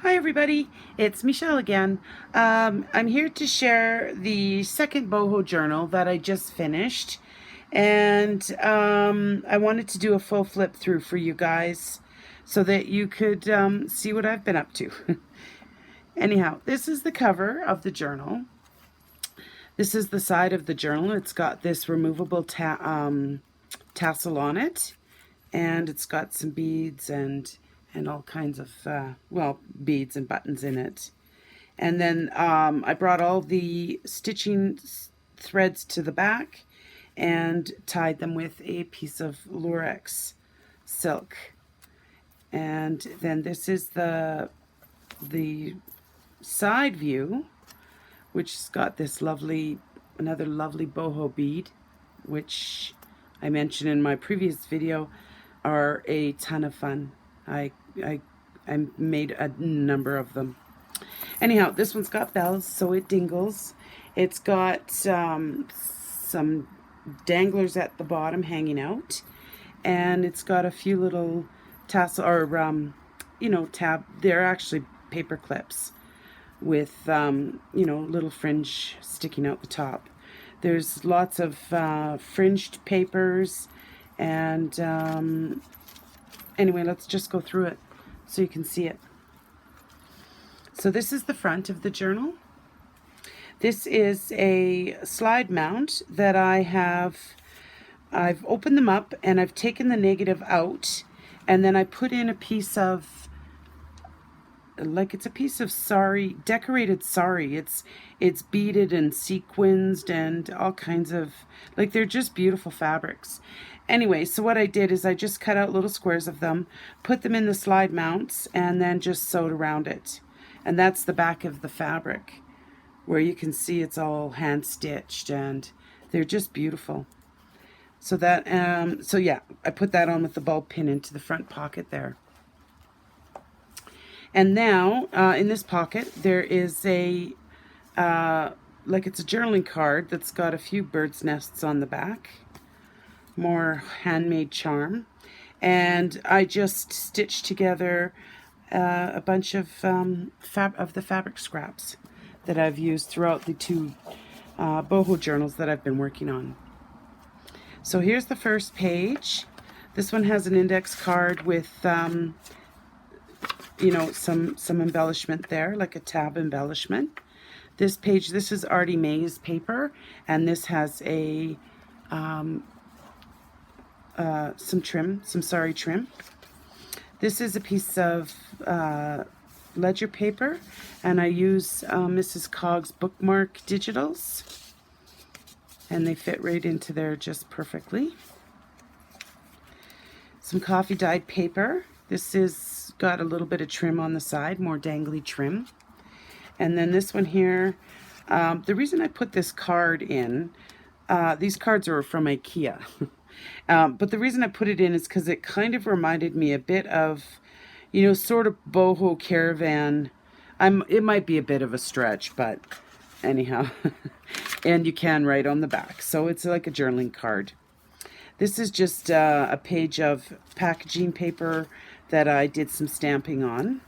Hi everybody, it's Michelle again. I'm here to share the second boho journal that I just finished, and I wanted to do a full flip through for you guys so that you could see what I've been up to. Anyhow, this is the cover of the journal. This is the side of the journal. It's got this removable tassel on it, and it's got some beads and all kinds of beads and buttons in it. And then I brought all the stitching threads to the back and tied them with a piece of lurex silk. And then this is the side view, which has got this another lovely boho bead, which I mentioned in my previous video are a ton of fun. I made a number of them. Anyhow, this one's got bells, so it dingles. It's got some danglers at the bottom hanging out, and it's got a few little tassel or they're actually paper clips with little fringe sticking out the top. There's lots of fringed papers, and anyway, let's just go through it so you can see it. So this is the front of the journal. This is a slide mount that I've opened them up and I've taken the negative out, and then I put in a piece of, it's a piece of sari, decorated sari. It's beaded and sequined and all kinds of, they're just beautiful fabrics. Anyway, so what I did is I just cut out little squares of them, put them in the slide mounts, and then just sewed around it. And that's the back of the fabric, where you can see it's all hand stitched, and they're just beautiful. So that, yeah, I put that on with the bulb pin into the front pocket there. And now, in this pocket, there is it's a journaling card that's got a few bird's nests on the back. More handmade charm. And I just stitched together a bunch of the fabric scraps that I've used throughout the two boho journals that I've been working on. So here's the first page. This one has an index card with some embellishment there, like a tab embellishment. This page, this is Artie May's paper, and this has a some sari trim. This is a piece of ledger paper, and I use Mrs. Cog's bookmark digitals, and they fit right into there just perfectly. Some coffee dyed paper. This is got a little bit of trim on the side, more dangly trim. And then this one here, the reason I put this card in, these cards are from IKEA. But the reason I put it in is because it kind of reminded me a bit of, sort of boho caravan. It might be a bit of a stretch, but anyhow. And you can write on the back. So it's like a journaling card. This is just a page of packaging paper that I did some stamping on.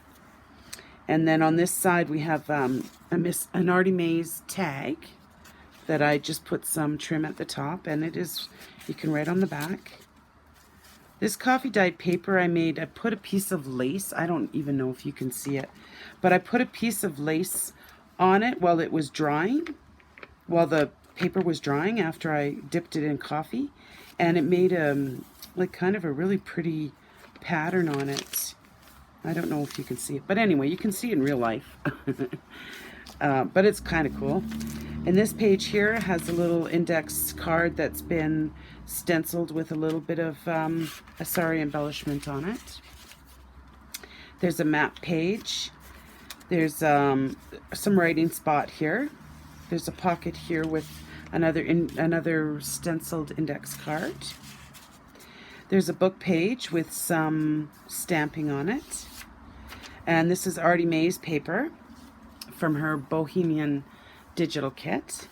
And then on this side we have an Artie May's tag that I just put some trim at the top, and you can write on the back. This coffee dyed paper I put a piece of lace, I don't even know if you can see it, but I put a piece of lace on it while it was drying, while the paper was drying after I dipped it in coffee, and it made kind of a really pretty pattern on it. I don't know if you can see it, but anyway, you can see it in real life. But it's kind of cool. And this page here has a little index card that's been stenciled with a little bit of a sari embellishment on it. There's a map page. There's some writing spot here. There's a pocket here with another stenciled index card. There's a book page with some stamping on it. And this is Artie May's paper from her Bohemian digital kit.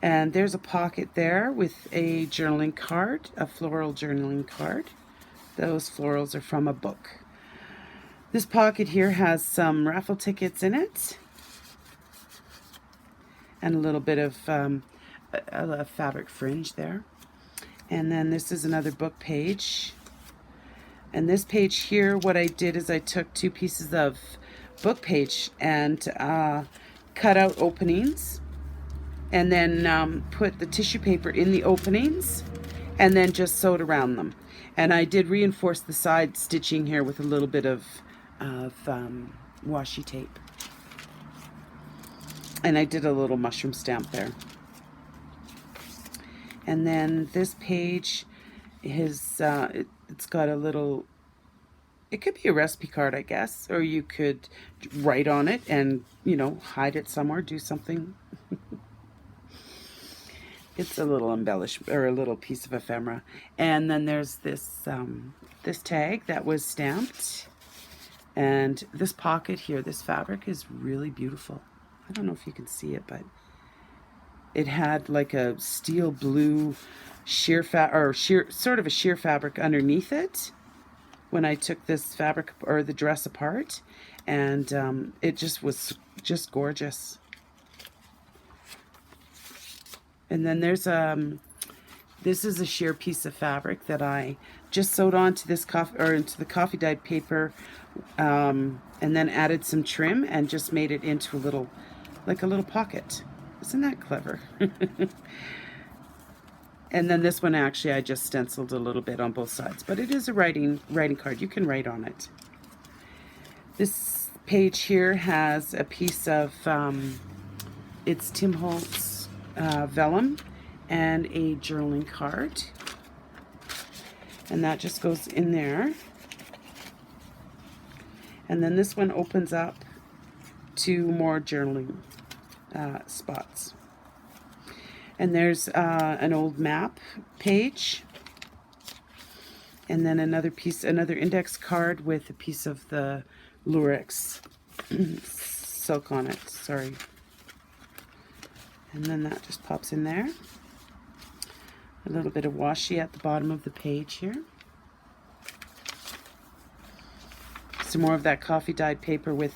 And there's a pocket there with a journaling card, a floral journaling card. Those florals are from a book. This pocket here has some raffle tickets in it and a little bit of a fabric fringe there. And then this is another book page. And this page here, what I did is I took 2 pieces of book page and cut out openings, and then put the tissue paper in the openings, and then just sewed around them. And I did reinforce the side stitching here with a little bit of washi tape. And I did a little mushroom stamp there. And then this page is, it's got a little, it could be a recipe card, I guess, or you could write on it and, you know, hide it somewhere, do something. It's a little embellishment, or a little piece of ephemera. And then there's this this tag that was stamped. And this pocket here, this fabric is really beautiful. I don't know if you can see it, but it had like a steel blue sheer sort of a sheer fabric underneath it when I took this fabric or the dress apart, and it just was just gorgeous. And then there's this is a sheer piece of fabric that I just sewed onto this into the coffee dyed paper, and then added some trim and just made it into a little, like a little pocket. Isn't that clever? And then this one actually I just stenciled a little bit on both sides, but it is a writing card. You can write on it. This page here has a piece of it's Tim Holtz vellum and a journaling card, and that just goes in there. And then this one opens up to more journaling spots. And there's an old map page, and then another index card with a piece of the Lurex silk on it, sorry. And then that just pops in there. A little bit of washi at the bottom of the page here. Some more of that coffee dyed paper with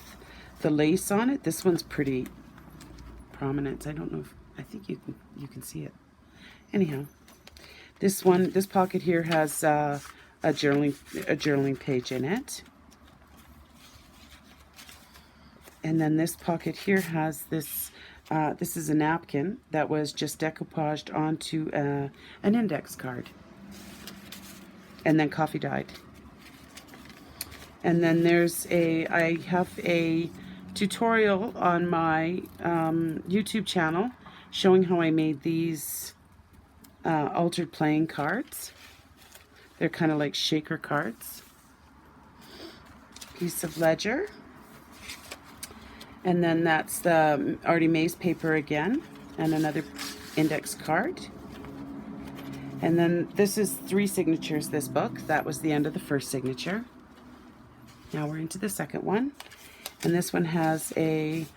the lace on it. This one's pretty prominent. I don't know if, I think you can see it. Anyhow, this pocket here has a journaling page in it. And then this pocket here has this. This is a napkin that was just decoupaged onto an index card, and then coffee dyed. And then I have a tutorial on my YouTube channel showing how I made these altered playing cards. They're kind of like shaker cards. Piece of ledger. And then that's the Artie Mays paper again, and another index card. And then this is 3 signatures, this book. That was the end of the first signature. Now we're into the second one. And this one has it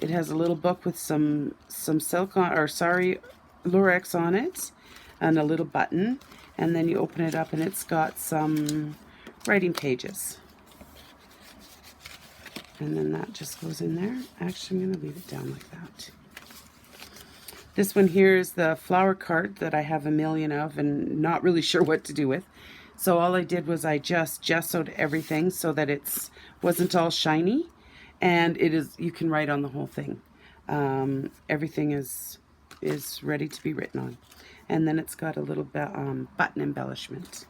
has a little book with some silk on, or sorry, Lurex on it, and a little button. And then you open it up and it's got some writing pages. And then that just goes in there. Actually, I'm going to leave it down like that. This one here is the flower card that I have a million of and not really sure what to do with. So all I did was I just gessoed everything so that it wasn't all shiny. And you can write on the whole thing. Everything is ready to be written on. And then it's got a little button embellishment.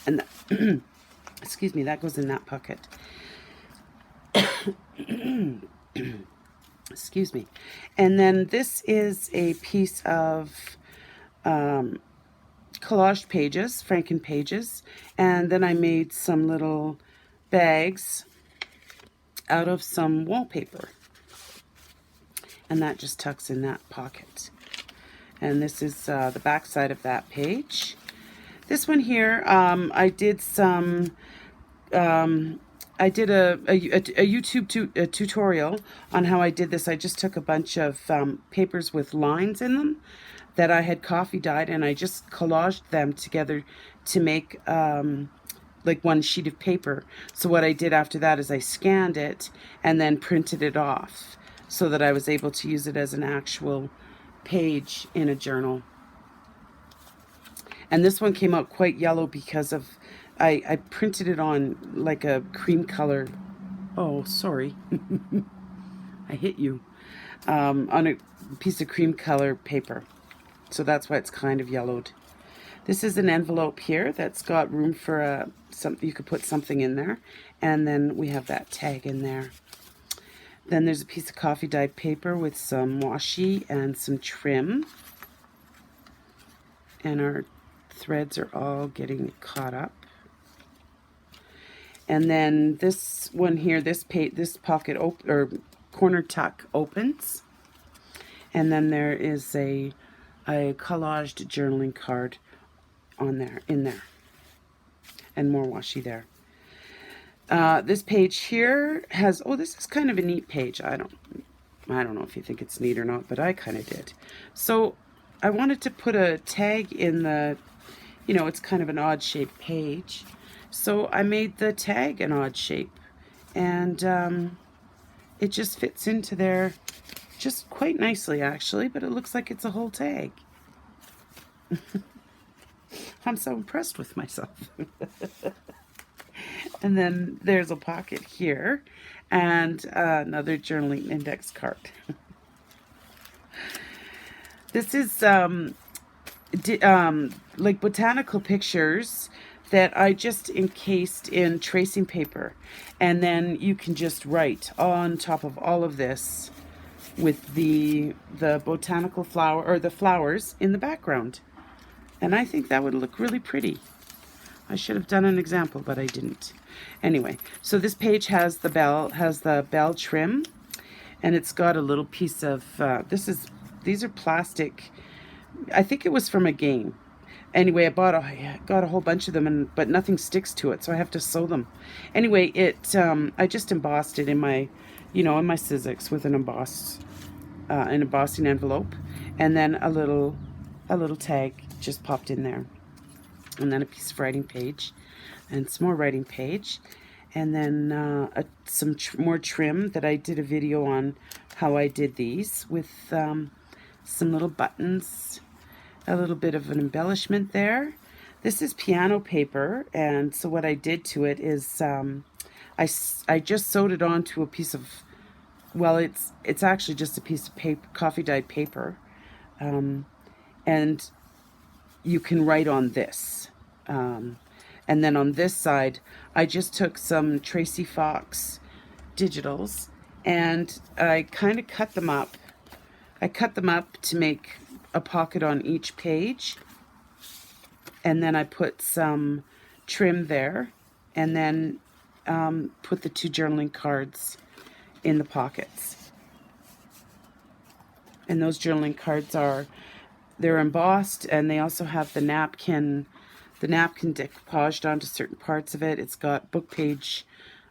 And excuse me, that goes in that pocket. Excuse me. And then this is a piece of collaged pages, Franken pages, and then I made some little bags out of some wallpaper, and that just tucks in that pocket. And this is the back side of that page. This one here, I did some I did a YouTube tutorial on how I did this. I just took a bunch of papers with lines in them that I had coffee dyed, and I just collaged them together to make like one sheet of paper. So what I did after that is I scanned it and then printed it off so that I was able to use it as an actual page in a journal. And this one came out quite yellow because of, I printed it on like a cream color. Oh, sorry. I hit you. On a piece of cream color paper. So that's why it's kind of yellowed. This is an envelope here that's got room for something. You could put something in there. And then we have that tag in there. Then there's a piece of coffee dyed paper with some washi and some trim. And our threads are all getting caught up. And then this one here, this pocket or corner tuck opens. And then there is a collaged journaling card on there, in there. And more washi there. This page here has, oh, this is kind of a neat page. I don't know if you think it's neat or not, but I kind of did. So I wanted to put a tag in the, you know, it's kind of an odd shaped page. So I made the tag an odd shape, and it just fits into there just quite nicely actually, but it looks like it's a whole tag. I'm so impressed with myself. And then there's a pocket here and another journaling index card. This is like botanical pictures that I just encased in tracing paper, and then you can just write on top of all of this with the botanical flower or the flowers in the background, and I think that would look really pretty. I should have done an example, but I didn't. Anyway, so this page has the bell trim, and it's got a little piece of these are plastic. I think it was from a game. Anyway, I got a whole bunch of them, but nothing sticks to it, so I have to sew them. Anyway, I just embossed it in my, in my Sizzix with an embossing envelope, and then a little tag just popped in there, and then a piece of writing page, and some more writing page, and then some more trim that I did a video on how I did these with some little buttons. A little bit of an embellishment there. This is piano paper, and so what I did to it is I just sewed it onto a piece of, well, it's actually just a piece of paper, coffee dyed paper, and you can write on this. And then on this side, I just took some Tracy Fox digitals, and I kind of cut them up. I cut them up to make a pocket on each page, and then I put some trim there, and then put the two journaling cards in the pockets. And those journaling cards they're embossed, and they also have the napkin decoupaged onto certain parts of it. It's got book page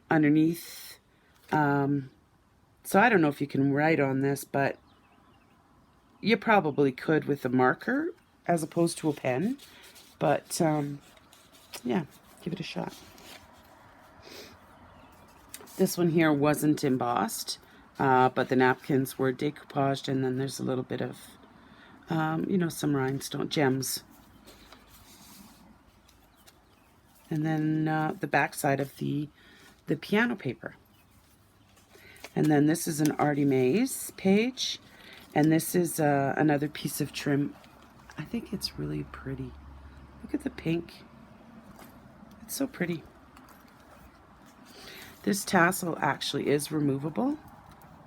underneath. So I don't know if you can write on this, but you probably could with a marker as opposed to a pen, but yeah, give it a shot. This one here wasn't embossed, but the napkins were decoupaged, and then there's a little bit of, some rhinestone gems. And then the back side of the piano paper. And then this is an Artie Mays page. And this is another piece of trim. I think it's really pretty. Look at the pink. It's so pretty. This tassel actually is removable.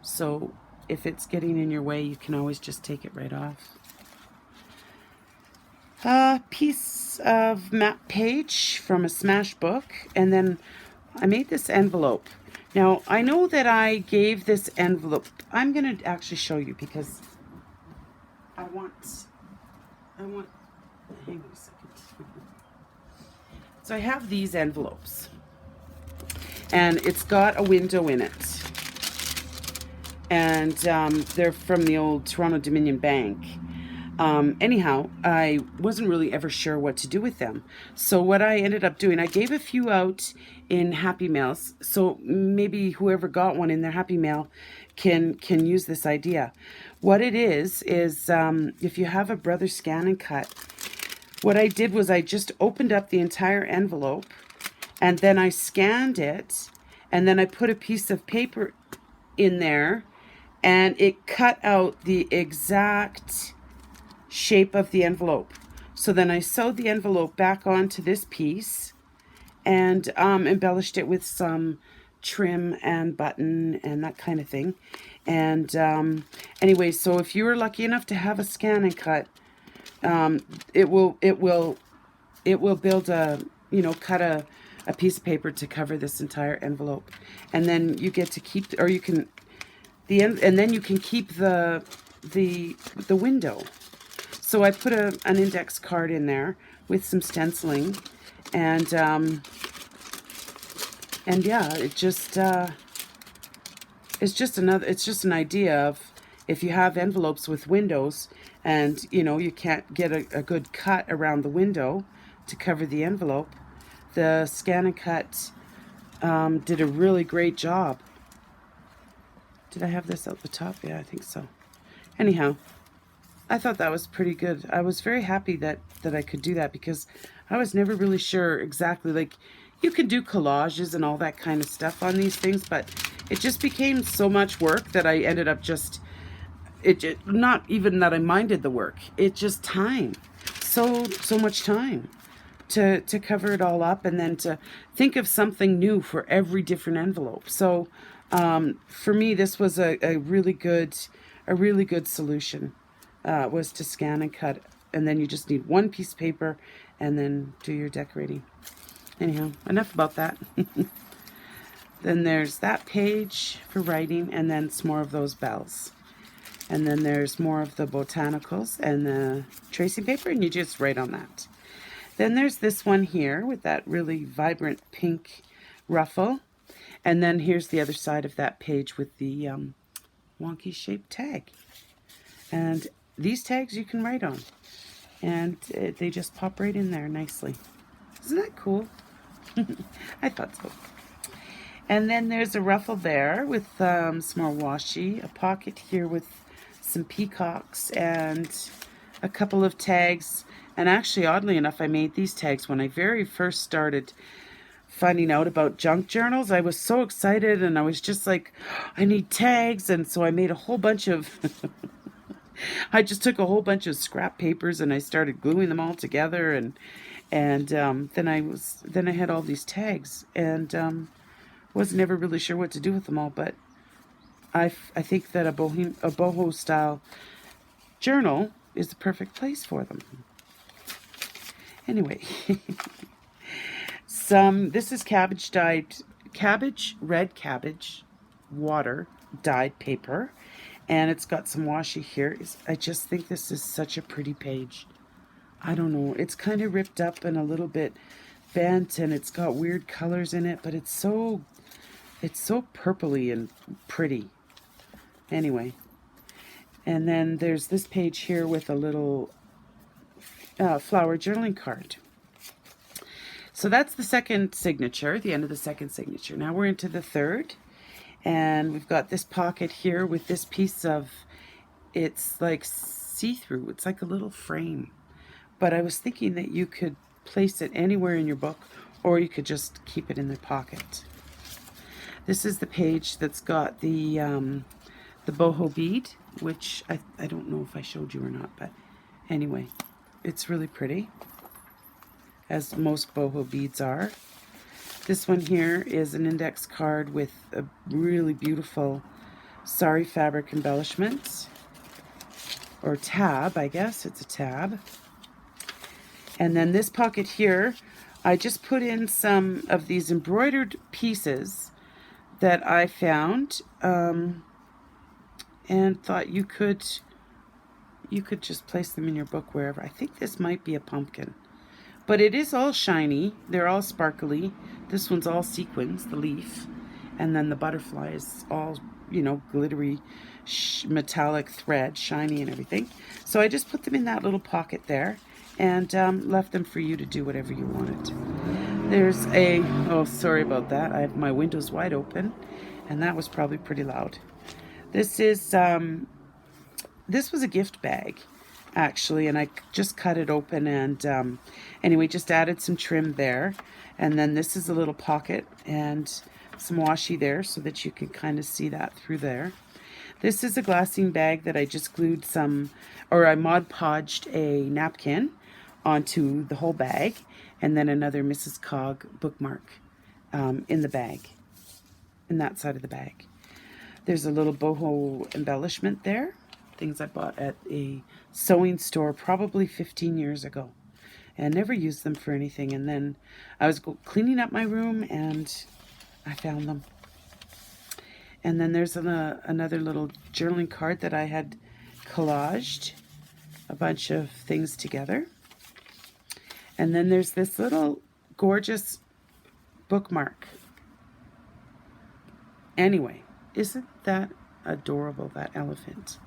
So if it's getting in your way, you can always just take it right off. A piece of map page from a smash book. And then I made this envelope. Now, I know that I gave this envelope. I'm going to actually show you because I want, hang on a second. So I have these envelopes, and it's got a window in it. And they're from the old Toronto Dominion Bank. Anyhow, I wasn't really ever sure what to do with them. So what I ended up doing, I gave a few out in Happy Mails. So maybe whoever got one in their Happy Mail can use this idea. What it is if you have a Brother Scan and Cut, what I did was I just opened up the entire envelope and then I scanned it and then I put a piece of paper in there and it cut out the exact shape of the envelope. So then I sewed the envelope back onto this piece and embellished it with some trim and button and that kind of thing. And anyway, so if you were lucky enough to have a Scan and Cut, it will build a, cut a piece of paper to cover this entire envelope, and then you get to keep, or you can and then you can keep the window. So I put an index card in there with some stenciling, and yeah, it's just an idea of, if you have envelopes with windows and you can't get a good cut around the window to cover the envelope, the Scan and Cut did a really great job. Did I have this at the top? Yeah, I think so. Anyhow, I thought that was pretty good. I was very happy that I could do that, because I was never really sure exactly, like, you can do collages and all that kind of stuff on these things, but it just became so much work that I ended up not even that I minded the work. It just time. So much time to cover it all up and then to think of something new for every different envelope. So for me, this was a really good solution, was to Scan and Cut, and then you just need one piece of paper and then do your decorating. Anyhow, enough about that. Then there's that page for writing, and then some more of those bells. And then there's more of the botanicals and the tracing paper, and you just write on that. Then there's this one here with that really vibrant pink ruffle. And then here's the other side of that page with the wonky shaped tag. And these tags you can write on. And they just pop right in there nicely. Isn't that cool? I thought so. And then there's a ruffle there with some more washi, a pocket here with some peacocks, and a couple of tags. And actually, oddly enough, I made these tags when I very first started finding out about junk journals. I was so excited, and I was just like, I need tags. And so I made a whole bunch of I just took a whole bunch of scrap papers and I started gluing them all together, and then I had all these tags, and was never really sure what to do with them all, but I think that a boho style journal is the perfect place for them. Anyway, this is red cabbage water dyed paper, and it's got some washi here. I just think this is such a pretty page. I don't know, it's kind of ripped up and a little bit bent, and it's got weird colors in it, but it's so purpley and pretty. Anyway, and then there's this page here with a little flower journaling card. So that's the second signature, the end of the second signature. Now we're into the third, and we've got this pocket here with this piece of, it's like see-through, it's like a little frame. But I was thinking that you could place it anywhere in your book, or you could just keep it in the pocket. This is the page that's got the boho bead, which I don't know if I showed you or not, but anyway, it's really pretty, as most boho beads are. This one here is an index card with a really beautiful sari fabric embellishment, or tab, I guess it's a tab. And then this pocket here, I just put in some of these embroidered pieces that I found, and thought you could just place them in your book wherever. I think this might be a pumpkin, but it is all shiny. They're all sparkly. This one's all sequins, the leaf, and then the butterfly is all you know, glittery metallic thread, shiny and everything. So I just put them in that little pocket there and left them for you to do whatever you wanted. There's a, oh, sorry about that. I have my windows wide open, and that was probably pretty loud. This is, this was a gift bag, actually, and I just cut it open and anyway, just added some trim there. And then this is a little pocket and some washi there so that you can kind of see that through there. This is a glassine bag that I just glued some, or I Mod Podged a napkin onto the whole bag, and then another Mrs. Cog bookmark in the bag, in that side of the bag. There's a little boho embellishment there, things I bought at a sewing store probably 15 years ago, and never used them for anything. And then I was cleaning up my room and I found them. And then there's another little journaling card that I had collaged a bunch of things together. And then there's this little gorgeous bookmark. Anyway, isn't that adorable, that elephant?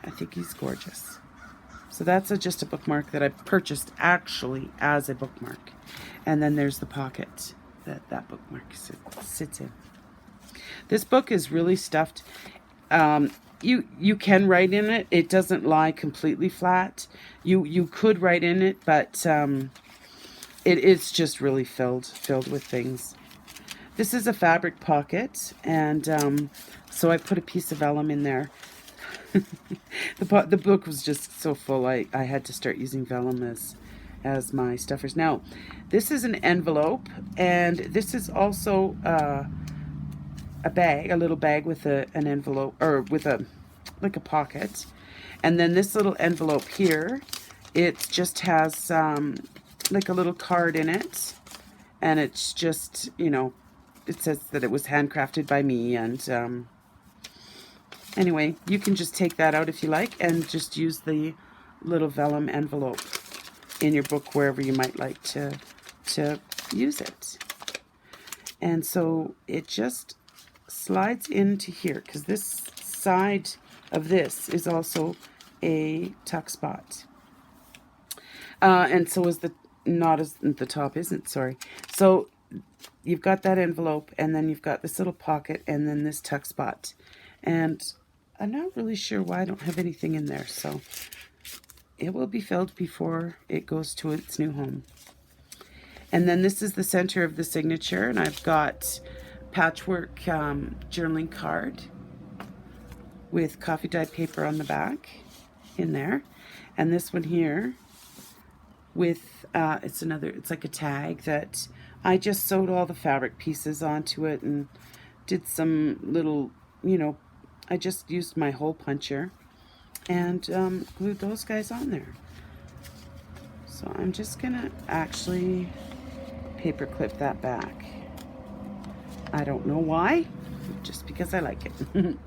I think he's gorgeous. So that's just a bookmark that I purchased actually as a bookmark. And then there's the pocket that that bookmark sits in. This book is really stuffed. You can write in it. It doesn't lie completely flat. You could write in it, but it's just really filled with things. This is a fabric pocket, and so I put a piece of vellum in there. The book was just so full, I had to start using vellum as my stuffers. Now, this is an envelope, and this is also a bag, a little bag with an envelope, or with like a pocket. And then this little envelope here, it just has like a little card in it, and it's just, you know, it says that it was handcrafted by me. And anyway, you can just take that out if you like and just use the little vellum envelope in your book wherever you might like to use it. And so it just slides into here, because this side of this is also a tuck spot. And so is the, not as the top isn't, sorry. So you've got that envelope, and then you've got this little pocket, and then this tuck spot. And I'm not really sure why I don't have anything in there, so it will be filled before it goes to its new home. And then this is the center of the signature, and I've got patchwork journaling card with coffee dyed paper on the back in there. And this one here with, it's like a tag that I just sewed all the fabric pieces onto it and did some little, you know, I just used my hole puncher and glued those guys on there. So I'm just gonna actually paper clip that back. I don't know why, just because I like it.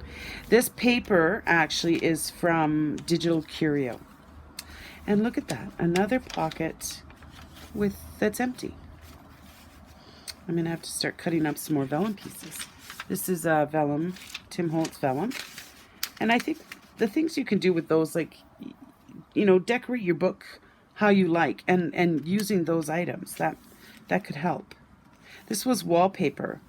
This paper actually is from Digital Curio. And look at that, another pocket that's empty. I'm gonna have to start cutting up some more vellum pieces. This is vellum, Tim Holtz vellum. And I think the things you can do with those, like, you know, decorate your book how you like, and using those items, that could help. This was wallpaper.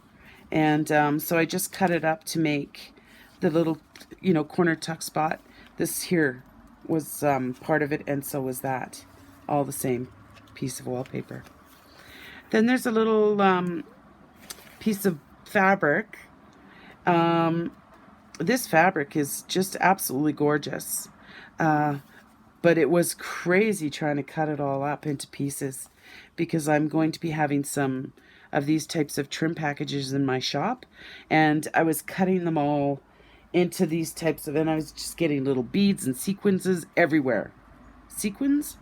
And so I just cut it up to make the little, you know, corner tuck spot. This here was part of it, and so was that. All the same piece of wallpaper. Then there's a little piece of fabric. This fabric is just absolutely gorgeous. But it was crazy trying to cut it all up into pieces, because I'm going to be having some of these types of trim packages in my shop, and I was cutting them all into these types of, and I was just getting little beads and sequences everywhere. Sequins,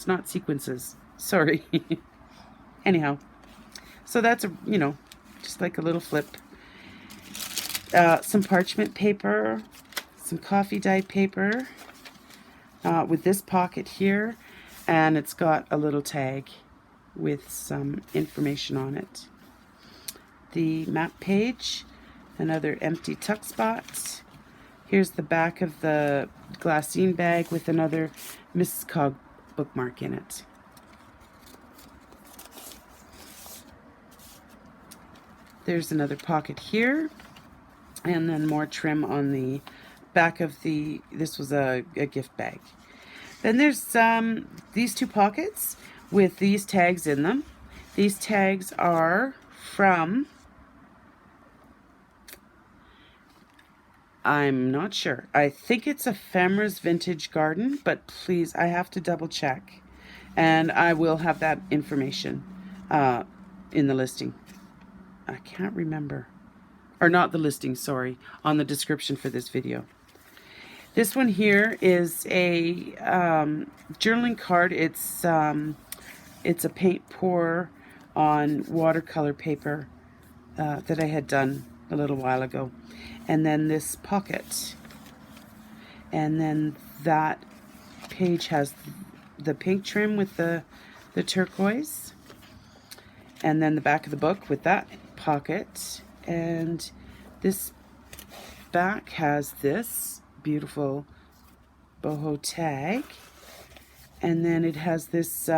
not sequences. Sorry. Anyhow, so that's you know, just like a little flip. Some parchment paper, some coffee dyed paper with this pocket here, and it's got a little tag with some information on it. The map page Another empty tuck spot. Here's the back of the glassine bag with another Mrs. Cog bookmark in it. There's another pocket here, and then more trim on the back of the, this was a gift bag. Then there's these two pockets with these tags in them. These tags are from, I'm not sure. I think it's Ephemera's Vintage Garden, but please, I have to double check. And I will have that information in the listing. I can't remember. Or not the listing, sorry, on the description for this video. This one here is a journaling card. It's a paint pour on watercolor paper that I had done a little while ago. And then this pocket. And then that page has the pink trim with the turquoise. And then the back of the book with that pocket. And this back has this beautiful boho tag. And then it has this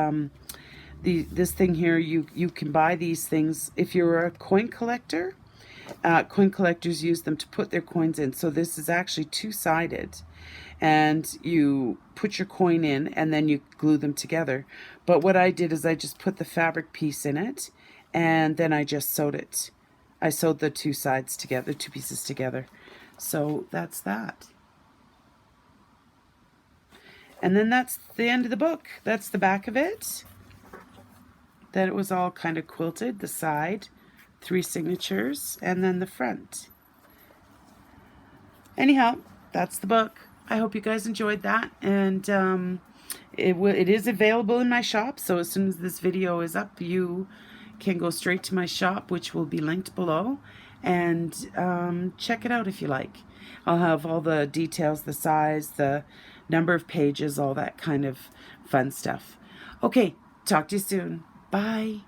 this thing here. You can buy these things if you're a coin collector. Coin collectors use them to put their coins in. So this is actually two-sided, and you put your coin in and then you glue them together. But what I did is I just put the fabric piece in it, and then I just sewed it. I sewed the two sides together, two pieces together. So that's that. And then that's the end of the book. That's the back of it. Then it was all kind of quilted, the side, 3 signatures, and then the front. Anyhow, that's the book. I hope you guys enjoyed that, and it is available in my shop, so as soon as this video is up, you can go straight to my shop, which will be linked below, and check it out if you like. I'll have all the details, the size, the number of pages, all that kind of fun stuff. Okay, talk to you soon. Bye.